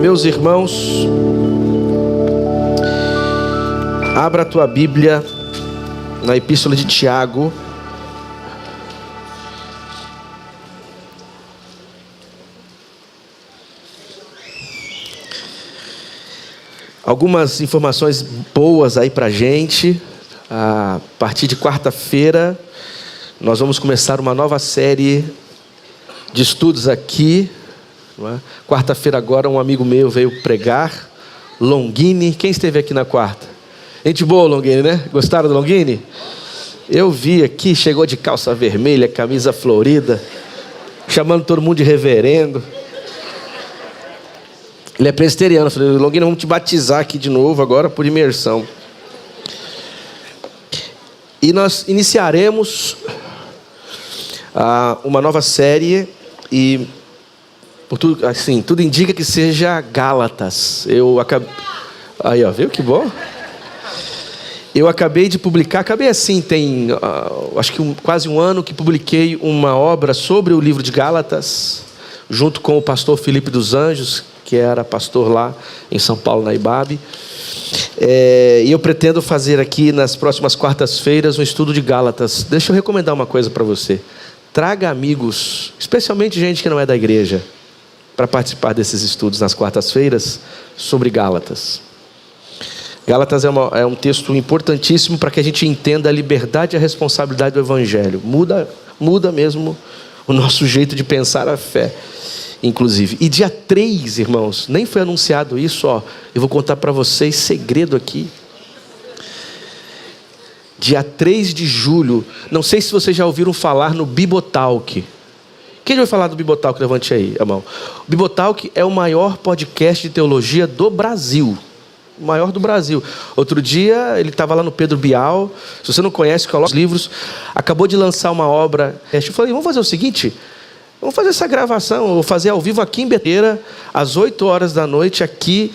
Meus irmãos, abra a tua Bíblia na Epístola de Tiago. Algumas informações boas aí pra gente. A partir de quarta-feira, nós vamos começar uma nova série de estudos aqui. Quarta-feira agora um amigo meu veio pregar, Longini. Quem esteve aqui na quarta? Gente boa, Longini, né? Gostaram do Longini? Eu vi aqui, chegou de calça vermelha, camisa florida, chamando todo mundo de reverendo. Ele é presbiteriano. Eu falei, Longini, vamos te batizar aqui de novo agora por imersão. E nós iniciaremos uma nova série e por tudo, assim, tudo indica que seja Gálatas. Aí, ó, viu que bom? Eu acabei de publicar, tem acho que quase um ano que publiquei uma obra sobre o livro de Gálatas, junto com o pastor Felipe dos Anjos, que era pastor lá em São Paulo, na IBAB. E eu pretendo fazer aqui nas próximas quartas-feiras um estudo de Gálatas. Deixa eu recomendar uma coisa para você. Traga amigos, especialmente gente que não é da igreja, para participar desses estudos nas quartas-feiras sobre Gálatas. Gálatas é um texto importantíssimo para que a gente entenda a liberdade e a responsabilidade do Evangelho. Muda mesmo o nosso jeito de pensar a fé, inclusive. E dia 3, irmãos, nem foi anunciado isso, ó. Eu vou contar para vocês segredo aqui. Dia 3 de julho, não sei se vocês já ouviram falar no Bibotalk. Quem já vai falar do Bibotalk? Levante aí a mão. O Bibotalk é o maior podcast de teologia do Brasil. O maior do Brasil. Outro dia, ele estava lá no Pedro Bial. Se você não conhece, coloca os livros. Acabou de lançar uma obra. Eu falei, vamos fazer o seguinte... Vamos fazer essa gravação, vou fazer ao vivo aqui em Beteira, às 8 horas da noite, aqui,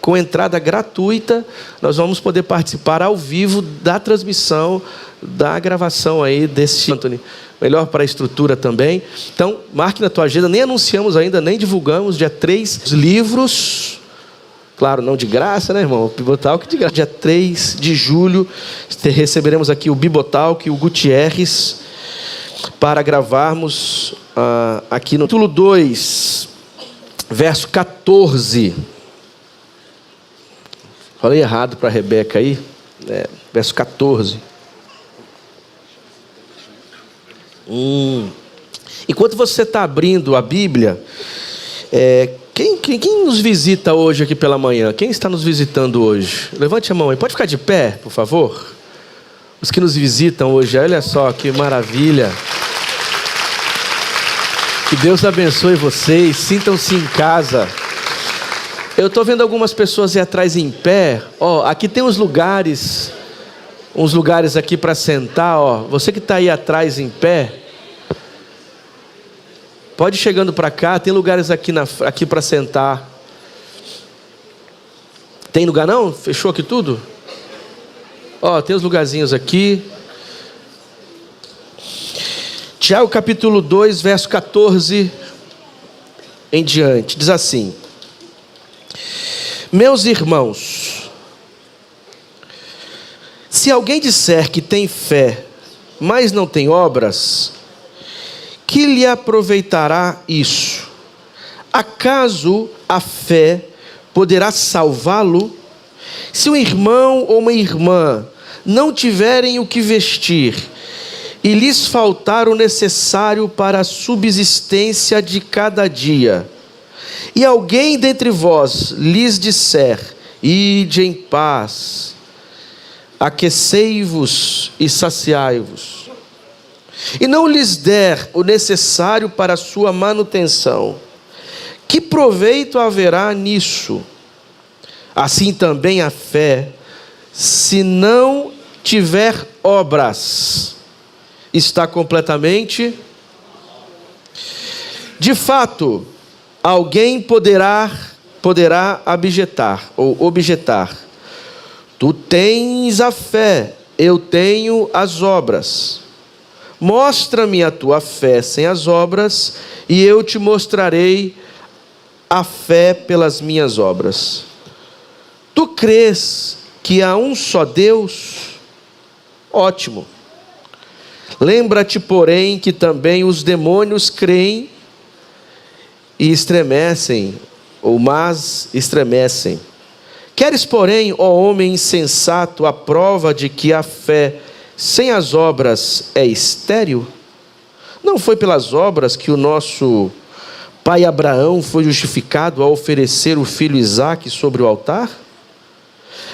com entrada gratuita. Nós vamos poder participar ao vivo da transmissão, da gravação aí desse Anthony. Melhor para a estrutura também. Então, marque na tua agenda, nem anunciamos ainda, nem divulgamos. Dia 3, livros, claro, não de graça, né, irmão? O Bibotalk de graça. Dia 3 de julho, receberemos aqui o Bibotalk e o Gutierrez, para gravarmos aqui no capítulo 2, verso 14. Falei errado para a Rebeca aí, verso 14. Enquanto você está abrindo a Bíblia, quem nos visita hoje aqui pela manhã? Quem está nos visitando hoje? Levante a mão aí, pode ficar de pé, por favor? Os que nos visitam hoje, olha só que maravilha. Que Deus abençoe vocês, sintam-se em casa. Eu estou vendo algumas pessoas aí atrás em pé. Aqui tem uns lugares aqui para sentar. Você que está aí atrás em pé, pode ir chegando para cá. Tem lugares aqui para sentar. Tem lugar não? Fechou aqui tudo? Tem uns lugarzinhos aqui. Tiago capítulo 2, verso 14 em diante, diz assim: Meus irmãos, se alguém disser que tem fé, mas não tem obras, que lhe aproveitará isso? Acaso a fé poderá salvá-lo? Se um irmão ou uma irmã não tiverem o que vestir, e lhes faltar o necessário para a subsistência de cada dia, e alguém dentre vós lhes disser, ide em paz, aquecei-vos e saciai-vos, e não lhes der o necessário para a sua manutenção, que proveito haverá nisso? Assim também a fé, se não tiver obras, está completamente. De fato, alguém poderá objetar: tu tens a fé, eu tenho as obras. Mostra-me a tua fé sem as obras, e eu te mostrarei a fé pelas minhas obras. Tu crês que há um só Deus? Ótimo. Lembra-te, porém, que também os demônios creem e estremecem, mas estremecem. Queres, porém, ó homem insensato, a prova de que a fé sem as obras é estéril? Não foi pelas obras que o nosso pai Abraão foi justificado ao oferecer o filho Isaque sobre o altar?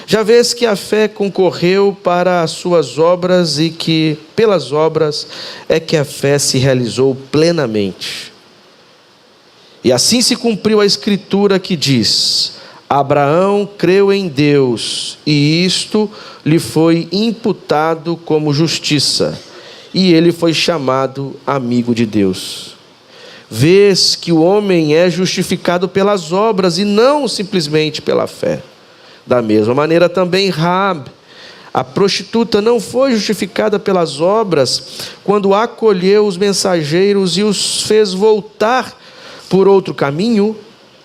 Já vês que a fé concorreu para as suas obras e que pelas obras é que a fé se realizou plenamente. E assim se cumpriu a escritura que diz: Abraão creu em Deus e isto lhe foi imputado como justiça, e ele foi chamado amigo de Deus. Vês que o homem é justificado pelas obras e não simplesmente pela fé. Da mesma maneira também Raabe, a prostituta, não foi justificada pelas obras quando acolheu os mensageiros e os fez voltar por outro caminho.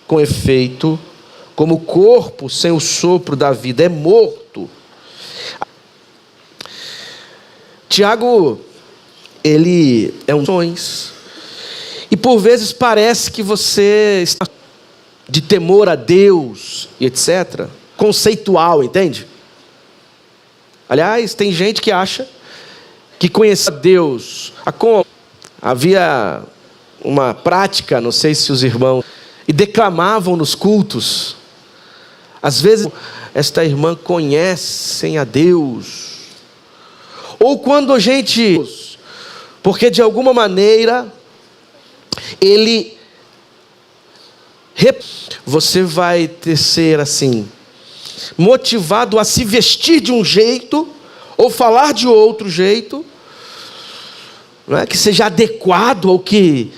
Com efeito, como o corpo sem o sopro da vida é morto. Tiago, ele é um sonhos. E por vezes parece que você está de temor a Deus e etc. Conceitual, entende? Aliás, tem gente que acha que conhecer Deus. Havia uma prática, não sei se os irmãos, e declamavam nos cultos. Às vezes, esta irmã conhecem a Deus. Ou quando a gente, porque de alguma maneira, você vai ser assim, motivado a se vestir de um jeito, ou falar de outro jeito, não é? Que seja adequado, ou que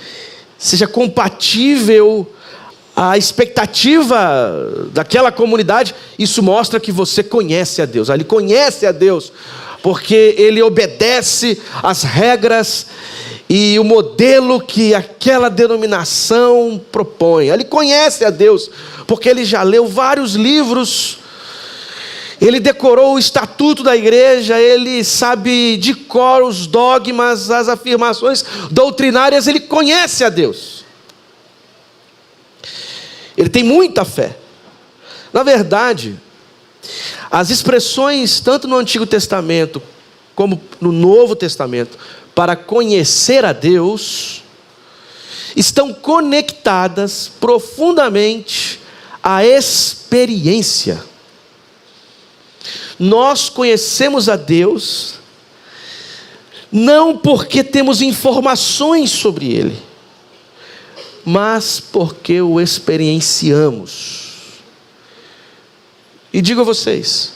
seja compatível à expectativa daquela comunidade. Isso mostra que você conhece a Deus. Ele conhece a Deus, porque ele obedece às regras e o modelo que aquela denominação propõe. Ele conhece a Deus, porque ele já leu vários livros. Ele decorou o estatuto da igreja, ele sabe de cor os dogmas, as afirmações doutrinárias, ele conhece a Deus. Ele tem muita fé. Na verdade, as expressões, tanto no Antigo Testamento, como no Novo Testamento, para conhecer a Deus, estão conectadas profundamente à experiência. Nós conhecemos a Deus não porque temos informações sobre Ele, mas porque o experienciamos. E digo a vocês,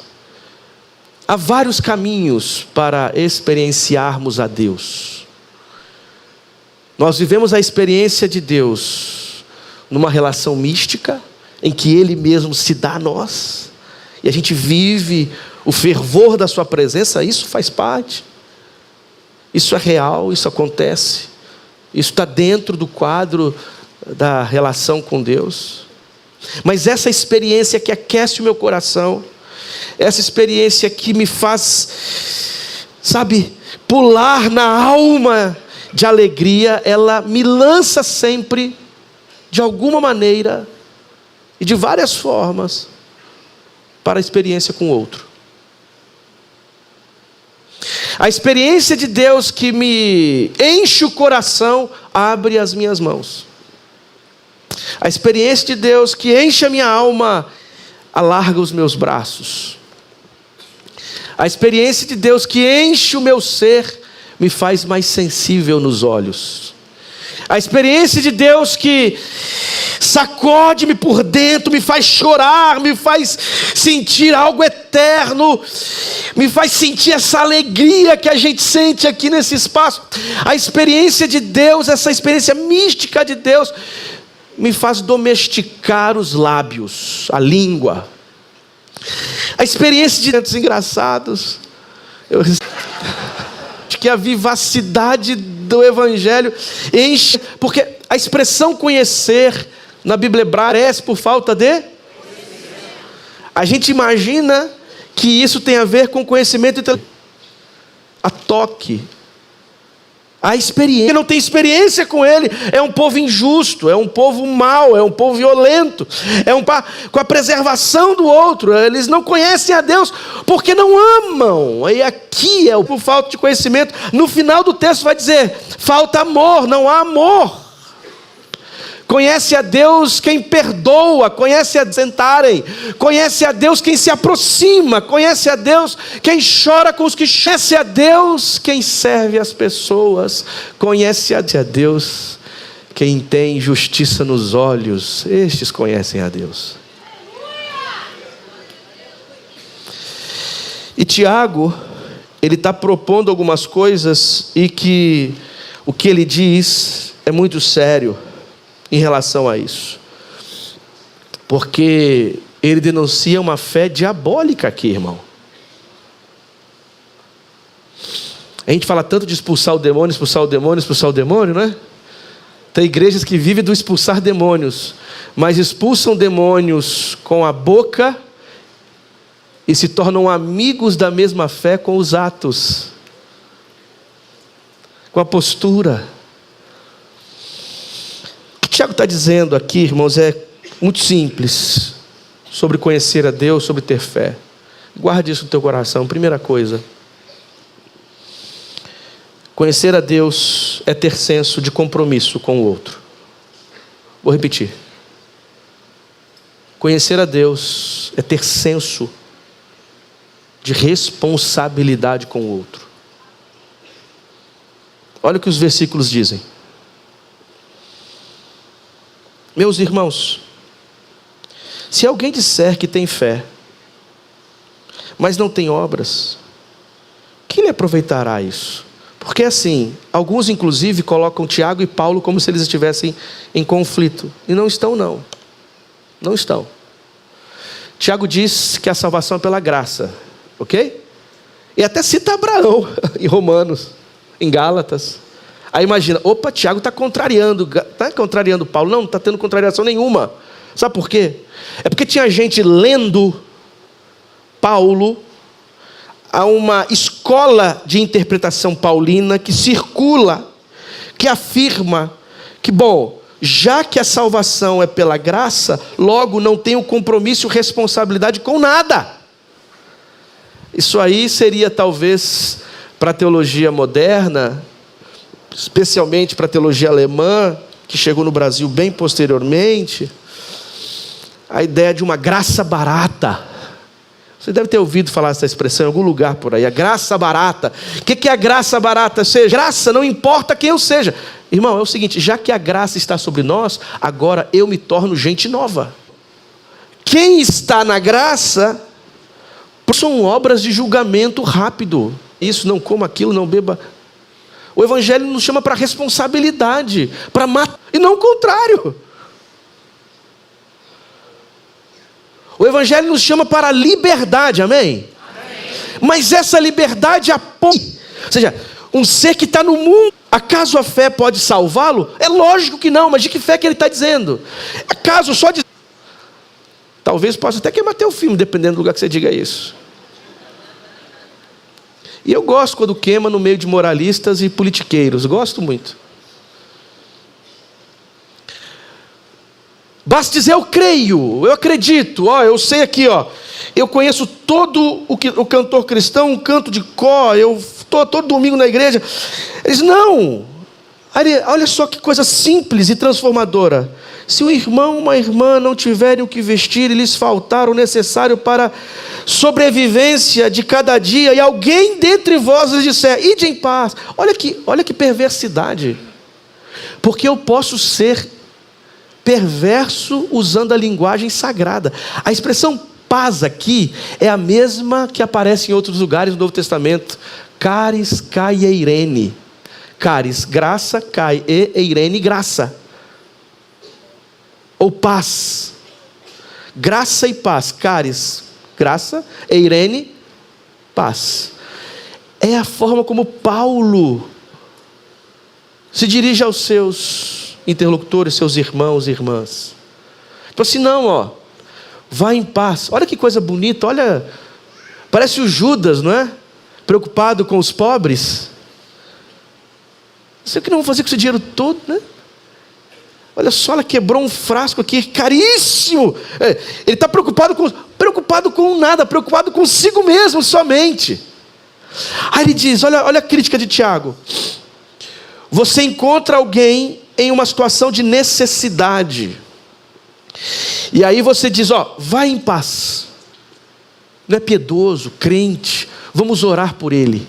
há vários caminhos para experienciarmos a Deus. Nós vivemos a experiência de Deus numa relação mística, em que Ele mesmo se dá a nós, e a gente vive o fervor da sua presença. Isso faz parte, isso é real, isso acontece, isso está dentro do quadro da relação com Deus. Mas essa experiência que aquece o meu coração, essa experiência que me faz, pular na alma de alegria, ela me lança sempre, de alguma maneira e de várias formas, para a experiência com o outro. A experiência de Deus que me enche o coração, abre as minhas mãos. A experiência de Deus que enche a minha alma, alarga os meus braços. A experiência de Deus que enche o meu ser, me faz mais sensível nos olhos. A experiência de Deus que sacode-me por dentro, me faz chorar, me faz sentir algo eterno, me faz sentir essa alegria que a gente sente aqui nesse espaço. A experiência de Deus, essa experiência mística de Deus, me faz domesticar os lábios, a língua. A experiência de Deus, engraçados, que a vivacidade do Evangelho enche, porque a expressão conhecer Na Bíblia hebraica, parece por falta de... A gente imagina que isso tem a ver com conhecimento intelectual. A toque. A experiência. Quem não tem experiência com ele é um povo injusto, é um povo mau, é um povo violento, com a preservação do outro. Eles não conhecem a Deus porque não amam. E aqui é por falta de conhecimento. No final do texto vai dizer: falta amor, não há amor. Conhece a Deus quem perdoa, conhece a sentarem, conhece a Deus quem se aproxima, conhece a Deus quem chora com os que conhece a Deus quem serve as pessoas, conhece a Deus quem tem justiça nos olhos. Estes conhecem a Deus. E Tiago, ele está propondo algumas coisas e que o que ele diz é muito sério em relação a isso, porque ele denuncia uma fé diabólica aqui, irmão. A gente fala tanto de expulsar o demônio, expulsar o demônio, expulsar o demônio, né? Tem igrejas que vivem do expulsar demônios, mas expulsam demônios com a boca e se tornam amigos da mesma fé com os atos, com a postura. O que Tiago está dizendo aqui, irmãos, é muito simples, sobre conhecer a Deus, sobre ter fé. Guarde isso no teu coração. Primeira coisa, conhecer a Deus é ter senso de compromisso com o outro. Vou repetir. Conhecer a Deus é ter senso de responsabilidade com o outro. Olha o que os versículos dizem. Meus irmãos, se alguém disser que tem fé, mas não tem obras, que lhe aproveitará isso? Porque assim, alguns inclusive colocam Tiago e Paulo como se eles estivessem em conflito. E não estão, não. Não estão. Tiago diz que a salvação é pela graça, ok? E até cita Abraão em Romanos, em Gálatas. Aí imagina, opa, Tiago está contrariando Paulo. Não está tendo contrariação nenhuma. Sabe por quê? É porque tinha gente lendo Paulo a uma escola de interpretação paulina que circula, que afirma que, bom, já que a salvação é pela graça, logo não tem o compromisso e responsabilidade com nada. Isso aí seria talvez para a teologia moderna, especialmente para a teologia alemã, que chegou no Brasil bem posteriormente, a ideia de uma graça barata. Você deve ter ouvido falar essa expressão em algum lugar por aí, a graça barata. O que é a graça barata? Ou seja, graça não importa quem eu seja. Irmão, é o seguinte, já que a graça está sobre nós, agora eu me torno gente nova. Quem está na graça, são obras de julgamento rápido. Isso, não coma aquilo, não beba. O Evangelho nos chama para responsabilidade, para matar, e não o contrário. O Evangelho nos chama para a liberdade, amém? Mas essa liberdade aponta, ou seja, um ser que está no mundo, acaso a fé pode salvá-lo? É lógico que não, mas de que fé que ele está dizendo? Acaso só de... Talvez possa até queimar teu filme, dependendo do lugar que você diga isso. E eu gosto quando queima no meio de moralistas e politiqueiros, gosto muito. Basta dizer eu creio, eu acredito, eu sei aqui, eu conheço todo o cantor cristão, um canto de có, eu estou todo domingo na igreja. Eles não, olha só que coisa simples e transformadora. Se um irmão, uma irmã não tiverem o que vestir e lhes faltar o necessário para sobrevivência de cada dia, e alguém dentre vós lhes disser, ide em paz. Olha que perversidade. Porque eu posso ser perverso usando a linguagem sagrada. A expressão paz aqui é a mesma que aparece em outros lugares do Novo Testamento. Caris, kai e eirene. Caris, graça, kai e eirene, graça. Ou paz. Graça e paz. Caris, graça, eirene, paz. É a forma como Paulo se dirige aos seus interlocutores, seus irmãos e irmãs. assim, não, ó, vai em paz. Olha que coisa bonita, olha, parece o Judas, não é? Preocupado com os pobres. Não sei o que não vou fazer com esse dinheiro todo, né? Olha só, ela quebrou um frasco aqui, caríssimo. Ele está preocupado com nada, preocupado consigo mesmo somente. Aí ele diz, olha a crítica de Tiago. Você encontra alguém em uma situação de necessidade. E aí você diz, ó, vai em paz. Não é piedoso, crente, vamos orar por ele.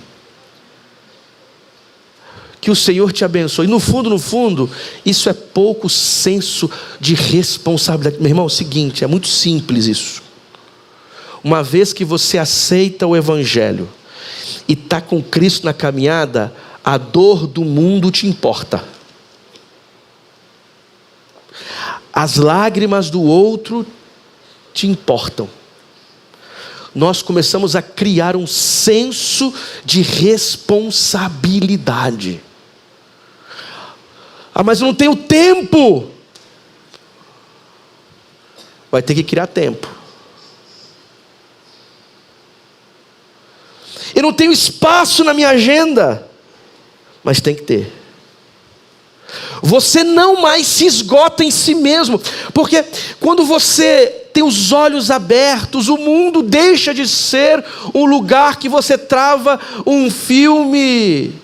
Que o Senhor te abençoe. No fundo, isso é pouco senso de responsabilidade. Meu irmão, é o seguinte, é muito simples isso. Uma vez que você aceita o Evangelho e está com Cristo na caminhada, a dor do mundo te importa. As lágrimas do outro te importam. Nós começamos a criar um senso de responsabilidade. Ah, mas eu não tenho tempo. Vai ter que criar tempo. Eu não tenho espaço na minha agenda. Mas tem que ter. Você não mais se esgota em si mesmo. Porque quando você tem os olhos abertos, o mundo deixa de ser um lugar que você trava um filme,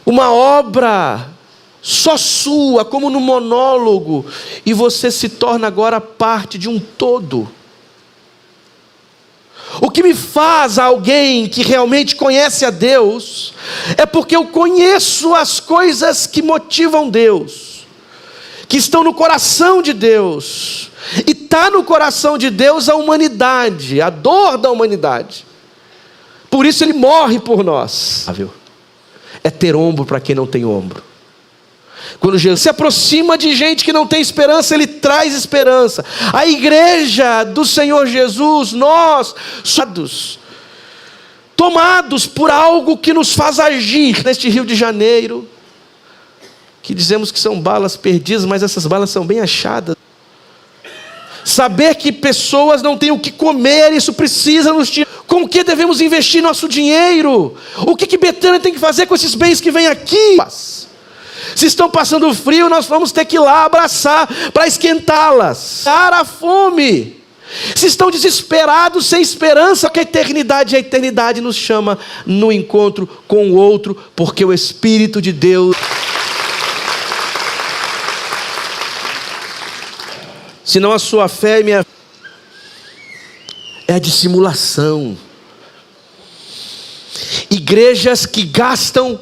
uma obra só sua, como no monólogo, e você se torna agora parte de um todo. O que me faz alguém que realmente conhece a Deus, é porque eu conheço as coisas que motivam Deus, que estão no coração de Deus, e está no coração de Deus a humanidade, a dor da humanidade. Por isso Ele morre por nós. É ter ombro para quem não tem ombro. Quando Jesus se aproxima de gente que não tem esperança, Ele traz esperança. A igreja do Senhor Jesus, nós, tomados por algo que nos faz agir neste Rio de Janeiro, que dizemos que são balas perdidas, mas essas balas são bem achadas. Saber que pessoas não têm o que comer, isso precisa nos tirar. Com o que devemos investir nosso dinheiro? O que Betânia tem que fazer com esses bens que vêm aqui? Se estão passando frio, nós vamos ter que ir lá abraçar para esquentá-las. Dar a fome. Se estão desesperados, sem esperança, que a eternidade nos chama no encontro com o outro, porque o Espírito de Deus... Senão a sua fé é a dissimulação. Igrejas que gastam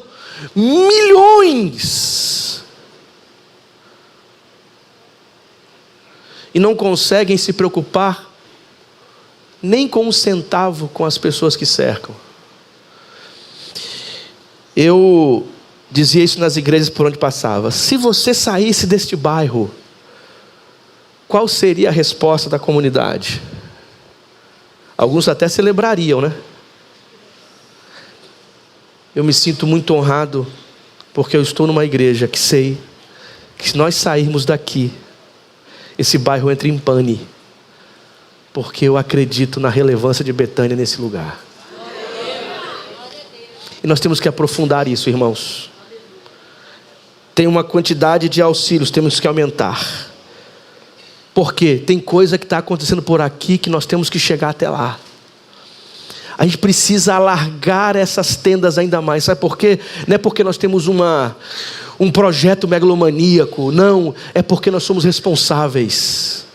milhões e não conseguem se preocupar nem com um centavo com as pessoas que cercam. Eu dizia isso nas igrejas por onde passava. Se você saísse deste bairro, qual seria a resposta da comunidade? Alguns até celebrariam, né? Eu me sinto muito honrado, porque eu estou numa igreja que sei que se nós sairmos daqui, esse bairro entra em pane, porque eu acredito na relevância de Betânia nesse lugar. E nós temos que aprofundar isso, irmãos. Tem uma quantidade de auxílios, temos que aumentar. Porque tem coisa que está acontecendo por aqui que nós temos que chegar até lá. A gente precisa alargar essas tendas ainda mais. Sabe por quê? Não é porque nós temos um projeto megalomaníaco. Não, é porque nós somos responsáveis.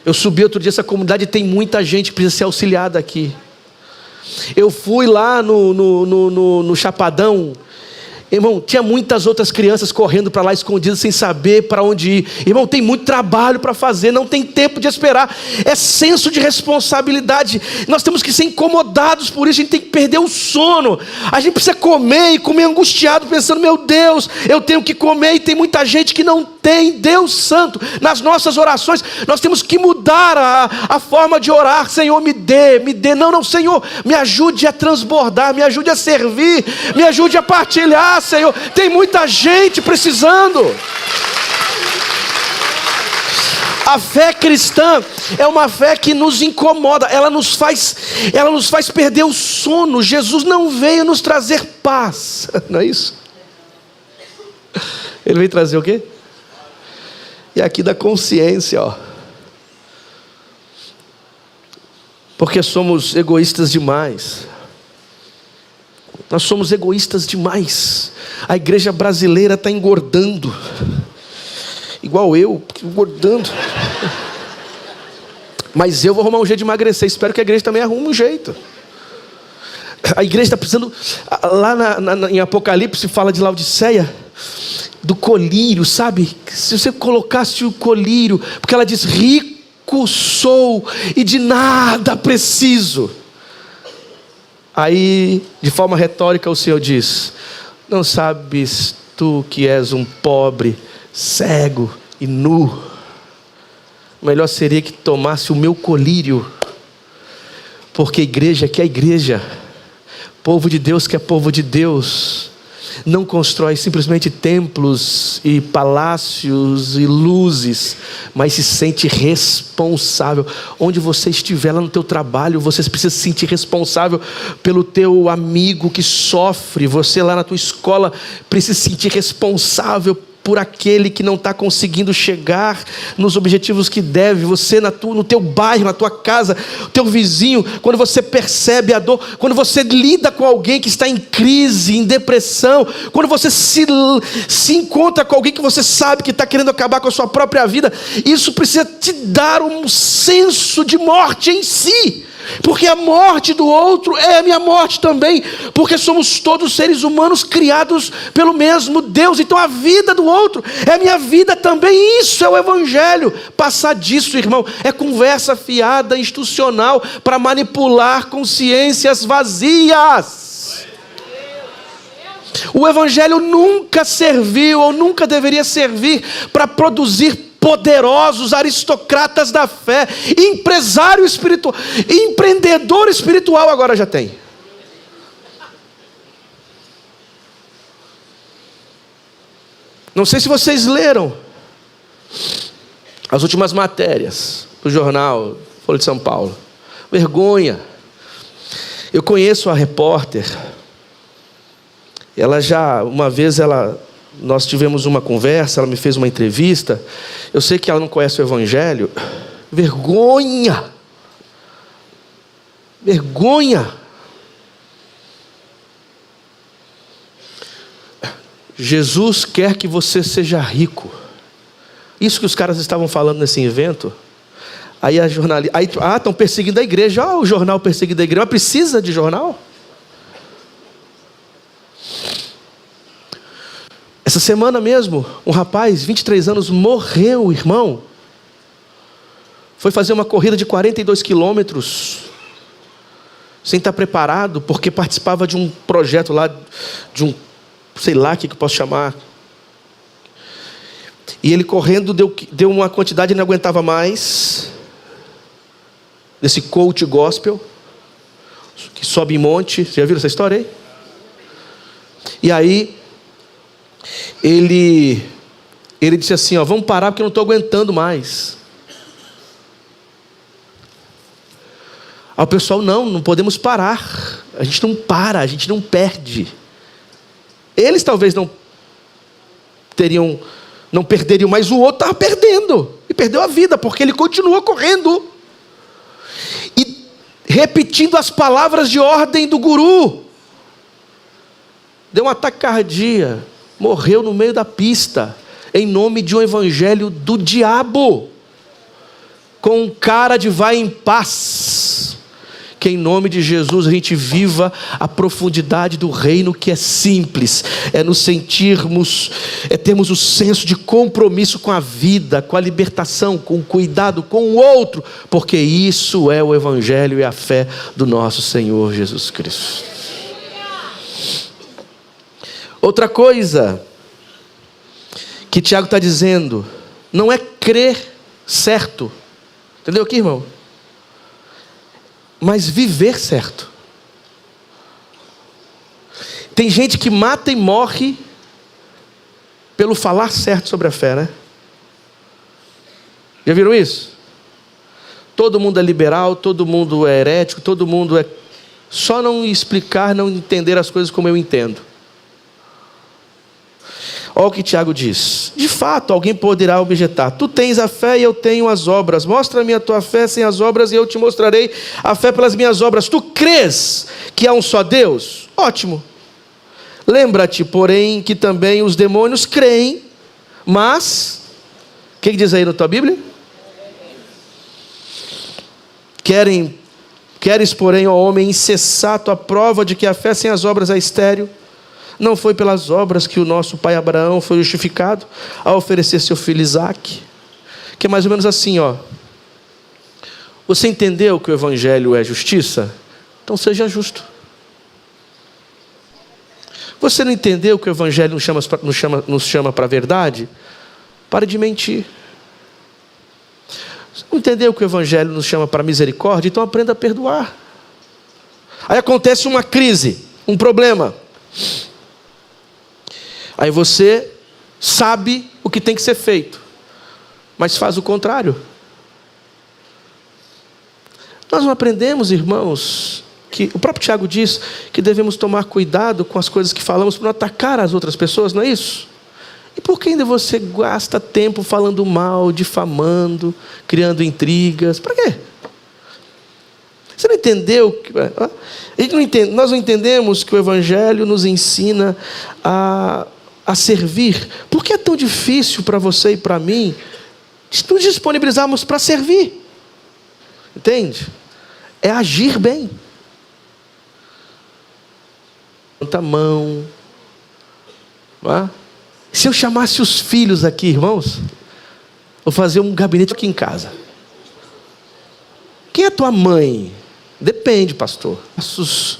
Eu subi outro dia essa comunidade e tem muita gente que precisa ser auxiliada aqui. Eu fui lá no Chapadão. Irmão, tinha muitas outras crianças correndo para lá escondidas sem saber para onde ir. Irmão, tem muito trabalho para fazer, não tem tempo de esperar. É senso de responsabilidade. Nós temos que ser incomodados por isso, a gente tem que perder o sono. A gente precisa comer e comer angustiado, pensando, meu Deus, eu tenho que comer, e tem muita gente que não tem. Deus santo, nas nossas orações, nós temos que mudar a forma de orar. Senhor, me dê. Não, Senhor, me ajude a transbordar, me ajude a servir, me ajude a partilhar, Senhor. Tem muita gente precisando. A fé cristã é uma fé que nos incomoda, ela nos faz perder o sono. Jesus não veio nos trazer paz, não é isso? Ele veio trazer o quê? E aqui da consciência, ó. Porque somos egoístas demais. Nós somos egoístas demais. A igreja brasileira está engordando. Igual eu, engordando. Mas eu vou arrumar um jeito de emagrecer. Espero que a igreja também arrume um jeito. A igreja está precisando. Lá em Apocalipse fala de Laodiceia, do colírio, sabe? Se você colocasse o colírio, porque ela diz: rico sou e de nada preciso. Aí, de forma retórica, o Senhor diz: não sabes tu que és um pobre, cego e nu? Melhor seria que tomasse o meu colírio, porque igreja que é igreja, povo de Deus que é povo de Deus, não constrói simplesmente templos e palácios e luzes, mas se sente responsável. Onde você estiver, lá no teu trabalho, você precisa se sentir responsável pelo teu amigo que sofre. Você lá na tua escola precisa se sentir responsável por aquele que não está conseguindo chegar nos objetivos que deve. Você no teu bairro, na tua casa, o teu vizinho, quando você percebe a dor, quando você lida com alguém que está em crise, em depressão, quando você se encontra com alguém que você sabe que está querendo acabar com a sua própria vida, isso precisa te dar um senso de morte em si. Porque a morte do outro é a minha morte também, porque somos todos seres humanos criados pelo mesmo Deus. Então a vida do outro é a minha vida também. Isso é o evangelho. Passar disso, irmão, é conversa fiada institucional para manipular consciências vazias. O evangelho nunca serviu ou nunca deveria servir para produzir poderosos aristocratas da fé, empresário espiritual, empreendedor espiritual. Agora já tem. Não sei se vocês leram as últimas matérias do jornal Folha de São Paulo. Vergonha. Eu conheço a repórter. Nós tivemos uma conversa, ela me fez uma entrevista. Eu sei que ela não conhece o evangelho. Vergonha. Vergonha. Jesus quer que você seja rico. Isso que os caras estavam falando nesse evento. Aí a jornalista, estão perseguindo a igreja. O jornal perseguindo a igreja. Mas precisa de jornal? Essa semana mesmo, um rapaz, 23 anos, morreu, irmão. Foi fazer uma corrida de 42 quilômetros, sem estar preparado, porque participava de um projeto lá, sei lá o que eu posso chamar. E ele correndo, deu uma quantidade e não aguentava mais, desse coach gospel, que sobe em monte. Você já viu essa história aí? E aí, ele disse assim, vamos parar porque eu não estou aguentando mais. Aí o pessoal, não podemos parar. A gente não para, a gente não perde. Eles talvez não perderiam, mas o outro estava perdendo. E perdeu a vida, porque ele continua correndo. E repetindo as palavras de ordem do guru. Deu um ataque cardíaco. Morreu no meio da pista, em nome de um evangelho do diabo, com cara de vai em paz. Que em nome de Jesus a gente viva a profundidade do reino, que é simples, é nos sentirmos, termos o senso de compromisso com a vida, com a libertação, com o cuidado com o outro, porque isso é o evangelho e a fé do nosso Senhor Jesus Cristo. Outra coisa que Tiago está dizendo, não é crer certo, entendeu aqui, irmão? Mas viver certo. Tem gente que mata e morre pelo falar certo sobre a fé, né? Já viram isso? Todo mundo é liberal, todo mundo é herético, todo mundo é... Só não explicar, não entender as coisas como eu entendo. Olha o que Tiago diz. De fato, alguém poderá objetar: tu tens a fé e eu tenho as obras. Mostra-me a tua fé sem as obras e eu te mostrarei a fé pelas minhas obras. Tu crês que há um só Deus? Ótimo. Lembra-te, porém, que também os demônios creem, mas... O que diz aí na tua Bíblia? Queres, porém, ó homem insensato, a prova de que a fé sem as obras é estéril? Não foi pelas obras que o nosso pai Abraão foi justificado ao oferecer seu filho Isaque? Que é mais ou menos assim, ó. Você entendeu que o evangelho é justiça? Então seja justo. Você não entendeu que o evangelho nos chama para a verdade? Pare de mentir. Você não entendeu que o evangelho nos chama para a misericórdia? Então aprenda a perdoar. Aí acontece uma crise, um problema. Aí você sabe o que tem que ser feito, mas faz o contrário. Nós não aprendemos, irmãos, que o próprio Tiago diz que devemos tomar cuidado com as coisas que falamos para não atacar as outras pessoas, não é isso? E por que ainda você gasta tempo falando mal, difamando, criando intrigas? Para quê? Você não entendeu? Nós não entendemos que o evangelho nos ensina a servir. Por que é tão difícil para você e para mim nos disponibilizarmos para servir? Entende? É agir bem. Levanta a mão. Não é? Se eu chamasse os filhos aqui, irmãos, vou fazer um gabinete aqui em casa. Quem é tua mãe? Depende, pastor. Passos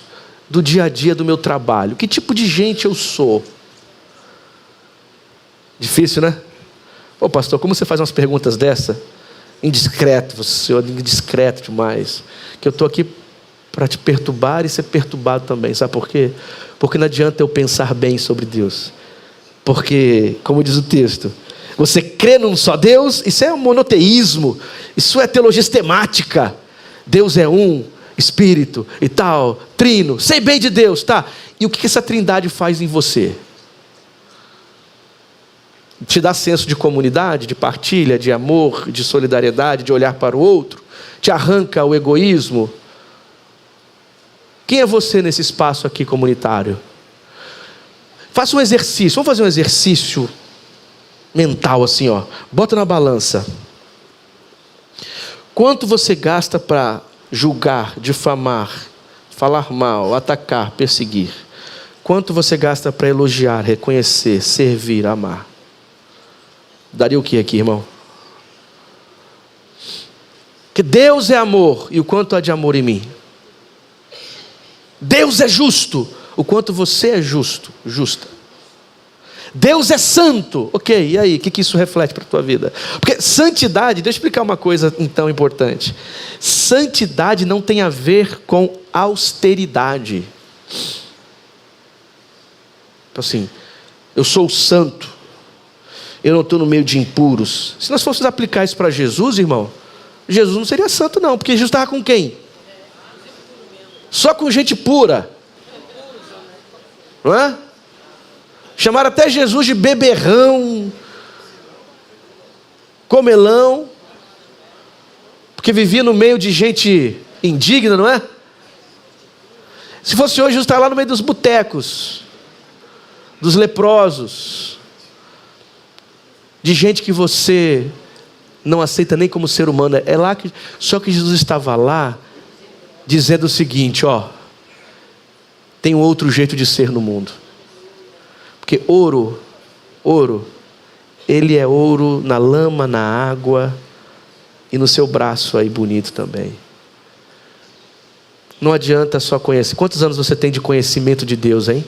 do dia a dia do meu trabalho. Que tipo de gente eu sou? Difícil, né? Pô, pastor, como você faz umas perguntas dessa? Indiscreto, senhor, indiscreto demais. Que eu estou aqui para te perturbar e ser perturbado também. Sabe por quê? Porque não adianta eu pensar bem sobre Deus. Porque, como diz o texto, você crê num só Deus, isso é um monoteísmo, isso é teologia sistemática. Deus é um, Espírito e tal, trino, sei bem de Deus, tá? E o que essa trindade faz em você? Te dá senso de comunidade, de partilha, de amor, de solidariedade, de olhar para o outro? Te arranca o egoísmo? Quem é você nesse espaço aqui comunitário? Faça um exercício, vamos fazer um exercício mental assim, ó. Bota na balança. Quanto você gasta para julgar, difamar, falar mal, atacar, perseguir? Quanto você gasta para elogiar, reconhecer, servir, amar? Daria o que aqui, irmão? Que Deus é amor, e o quanto há de amor em mim? Deus é justo, o quanto você é justo, justa. Deus é santo, ok, e aí, o que isso reflete para a tua vida? Porque santidade, deixa eu explicar uma coisa então importante. Santidade não tem a ver com austeridade. Então assim, eu sou santo, eu não estou no meio de impuros. Se nós fôssemos aplicar isso para Jesus, irmão, Jesus não seria santo não, porque Jesus estava com quem? Só com gente pura. Não é? Chamaram até Jesus de beberrão, comelão, porque vivia no meio de gente indigna, não é? Se fosse hoje, Jesus está lá no meio dos botecos, dos leprosos, de gente que você não aceita nem como ser humano. É lá que, só que Jesus estava lá dizendo o seguinte, ó, tem um outro jeito de ser no mundo. Porque ouro, ele é ouro na lama, na água e no seu braço aí bonito também. Não adianta só conhecer. Quantos anos você tem de conhecimento de Deus, hein?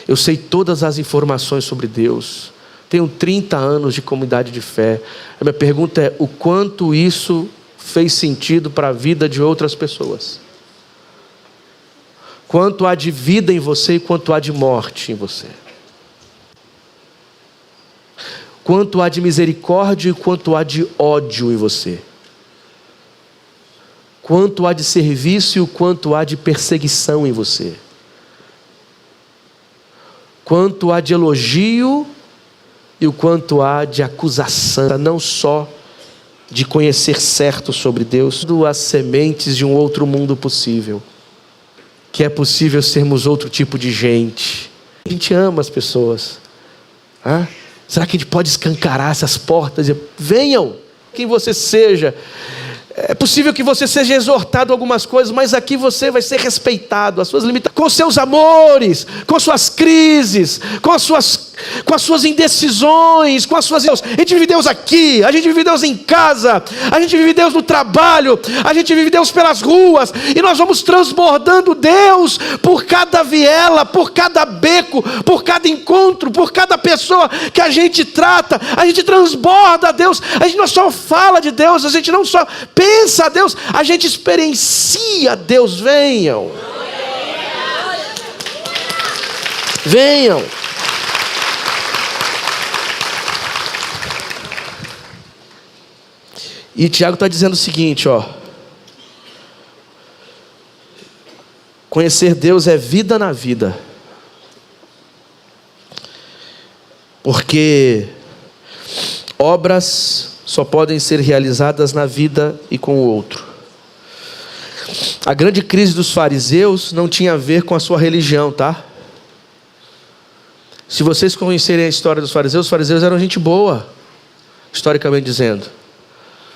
Eu sei todas as informações sobre Deus. Tenho 30 anos de comunidade de fé. A minha pergunta é, o quanto isso fez sentido para a vida de outras pessoas? Quanto há de vida em você e quanto há de morte em você? quanto há de misericórdia e quanto há de ódio em você. Quanto há de serviço e o quanto há de perseguição em você. Quanto há de elogio e o quanto há de acusação. Não só de conhecer certo sobre Deus, as sementes de um outro mundo possível. Que é possível sermos outro tipo de gente. A gente ama as pessoas. Será que a gente pode escancarar essas portas e venham, quem você seja? É possível que você seja exortado a algumas coisas, mas aqui você vai ser respeitado, as suas limitações, com seus amores, com suas crises, com as suas indecisões, com as suas... A gente vive Deus aqui, a gente vive Deus em casa, a gente vive Deus no trabalho, a gente vive Deus pelas ruas, e nós vamos transbordando Deus por cada viela, por cada beco, por cada encontro, por cada pessoa que a gente trata. A gente transborda Deus, a gente não só fala de Deus, a gente não só pensa a Deus, a gente experiencia Deus. Venham, venham. E Tiago está dizendo o seguinte, conhecer Deus é vida na vida, porque obras só podem ser realizadas na vida e com o outro. A grande crise dos fariseus não tinha a ver com a sua religião, tá? Se vocês conhecerem a história dos fariseus, os fariseus eram gente boa, historicamente dizendo.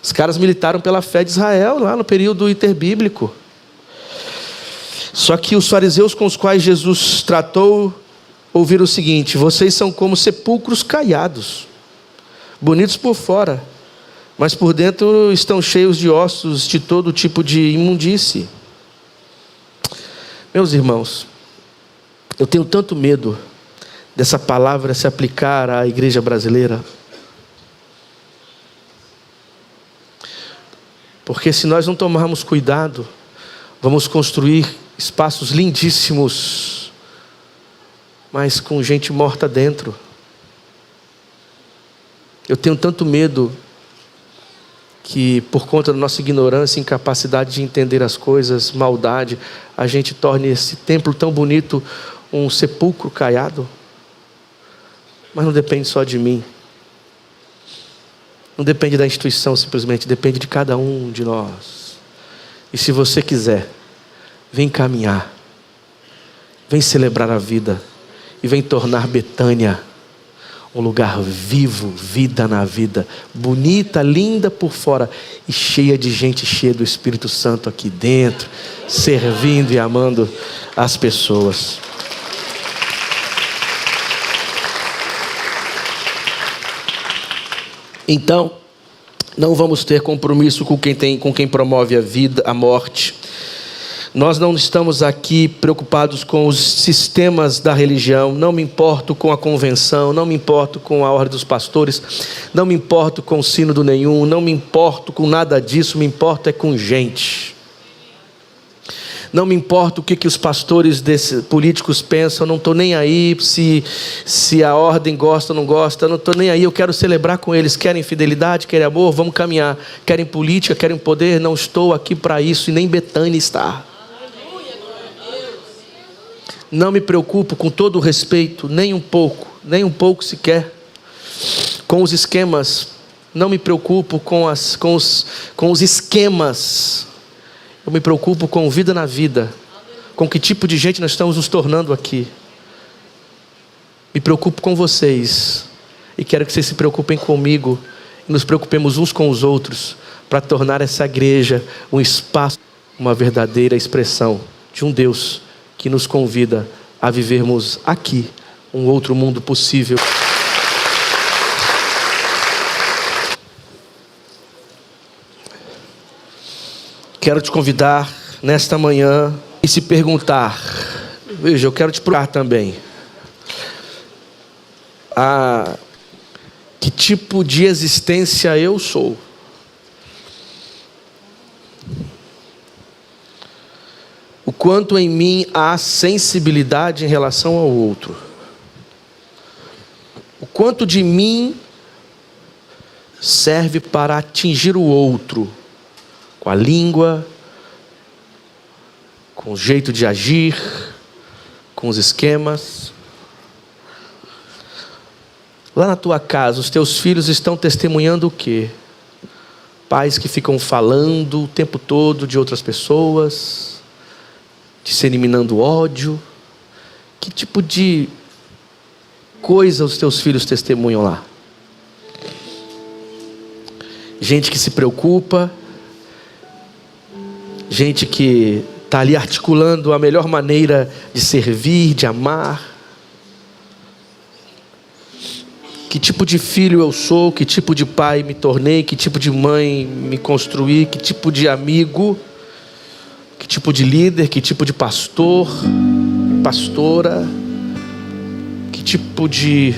Os caras militaram pela fé de Israel, lá no período interbíblico. Só que os fariseus com os quais Jesus tratou, ouviram o seguinte: vocês são como sepulcros caiados, bonitos por fora, mas por dentro estão cheios de ossos de todo tipo de imundície. Meus irmãos, eu tenho tanto medo dessa palavra se aplicar à igreja brasileira. Porque se nós não tomarmos cuidado, vamos construir espaços lindíssimos, mas com gente morta dentro. Eu tenho tanto medo que, por conta da nossa ignorância e incapacidade de entender as coisas, maldade, a gente torne esse templo tão bonito um sepulcro caiado. Mas não depende só de mim. Não depende da instituição simplesmente, depende de cada um de nós. E se você quiser, vem caminhar, vem celebrar a vida e vem tornar Betânia um lugar vivo, vida na vida, bonita, linda por fora e cheia de gente, cheia do Espírito Santo aqui dentro, servindo e amando as pessoas. Então, não vamos ter compromisso com quem promove a vida, a morte. Nós não estamos aqui preocupados com os sistemas da religião. Não me importo com a convenção, não me importo com a ordem dos pastores, não me importo com o sínodo nenhum, não me importo com nada disso, me importo é com gente. Não me importa o que os pastores políticos pensam, não estou nem aí se a ordem gosta ou não gosta, não estou nem aí, eu quero celebrar com eles. Querem fidelidade, querem amor, vamos caminhar. Querem política, querem poder, não estou aqui para isso e nem Betânia está. Não me preocupo, com todo o respeito, nem um pouco sequer, com os esquemas. Não me preocupo com os esquemas. Eu me preocupo com vida na vida, com que tipo de gente nós estamos nos tornando aqui. Me preocupo com vocês e quero que vocês se preocupem comigo e nos preocupemos uns com os outros para tornar essa igreja um espaço, uma verdadeira expressão de um Deus que nos convida a vivermos aqui um outro mundo possível. Quero te convidar nesta manhã e se perguntar, veja, eu quero te provar também, que tipo de existência eu sou. O quanto em mim há sensibilidade em relação ao outro. O quanto de mim serve para atingir o outro, com a língua, com o jeito de agir, com os esquemas. Lá na tua casa, os teus filhos estão testemunhando o quê? Pais que ficam falando o tempo todo de outras pessoas, disseminando ódio. Que tipo de coisa os teus filhos testemunham lá? Gente que se preocupa, gente que está ali articulando a melhor maneira de servir, de amar. Que tipo de filho eu sou, que tipo de pai me tornei, que tipo de mãe me construí, que tipo de amigo, que tipo de líder, que tipo de pastor, pastora, que tipo de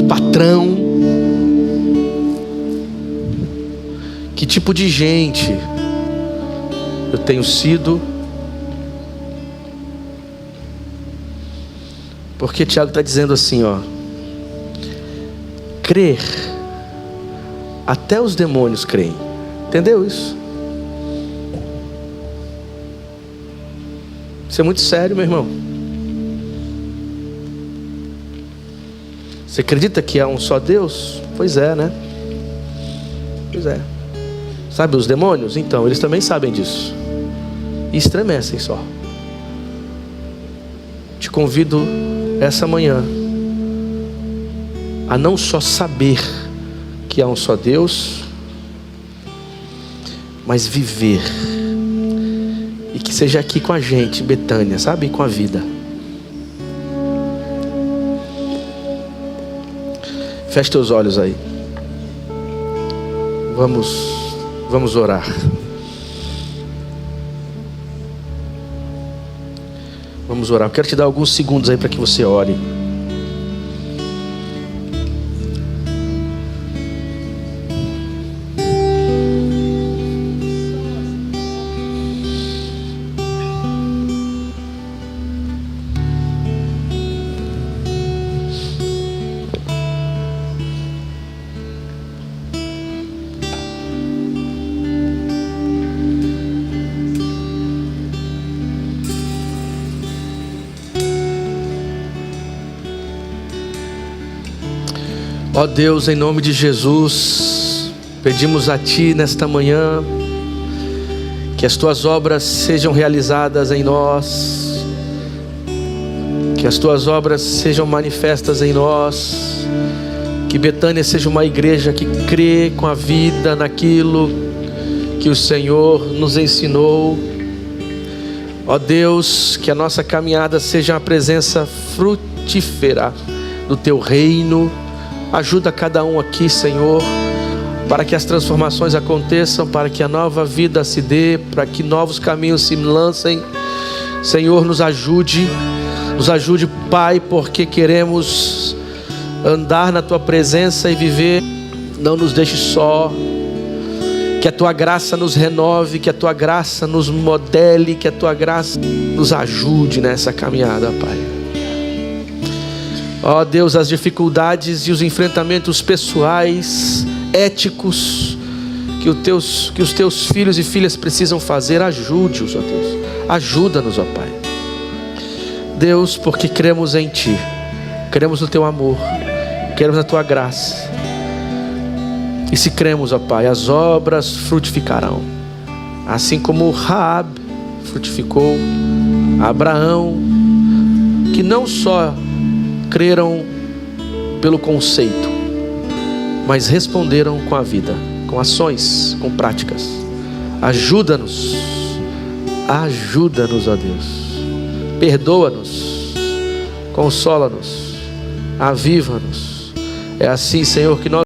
patrão, que tipo de gente eu tenho sido. Porque Tiago está dizendo assim, crer, até os demônios creem. Entendeu isso? Isso é muito sério, meu irmão. Você acredita que há um só Deus? Pois é, né? Pois é. Sabe os demônios? Então, eles também sabem disso. E estremecem só. Te convido essa manhã a não só saber que há um só Deus, mas viver. E que seja aqui com a gente, Betânia, sabe? Com a vida. Feche teus olhos aí. Vamos orar. Vamos orar. Eu quero te dar alguns segundos aí para que você ore. Ó Deus, em nome de Jesus, pedimos a Ti nesta manhã que as Tuas obras sejam realizadas em nós, que as Tuas obras sejam manifestas em nós, que Betânia seja uma igreja que crê com a vida naquilo que o Senhor nos ensinou. Ó Deus, que a nossa caminhada seja uma presença frutífera do Teu reino. Ajuda cada um aqui, Senhor, para que as transformações aconteçam, para que a nova vida se dê, para que novos caminhos se lancem. Senhor, nos ajude, Pai, porque queremos andar na Tua presença e viver. Não nos deixe só, que a Tua graça nos renove, que a Tua graça nos modele, que a Tua graça nos ajude nessa caminhada, Pai. Ó Deus, as dificuldades e os enfrentamentos pessoais, éticos, que os Teus filhos e filhas precisam fazer, ajude-os, ó Deus. Ajuda-nos, ó Pai. Deus, porque cremos em Ti, cremos no Teu amor, cremos na Tua graça. E se cremos, ó Pai, as obras frutificarão. Assim como Raabe frutificou, Abraão, que não só creram pelo conceito, mas responderam com a vida, com ações, com práticas. Ajuda-nos, ó Deus. Perdoa-nos, consola-nos, aviva-nos. É assim, Senhor, que nós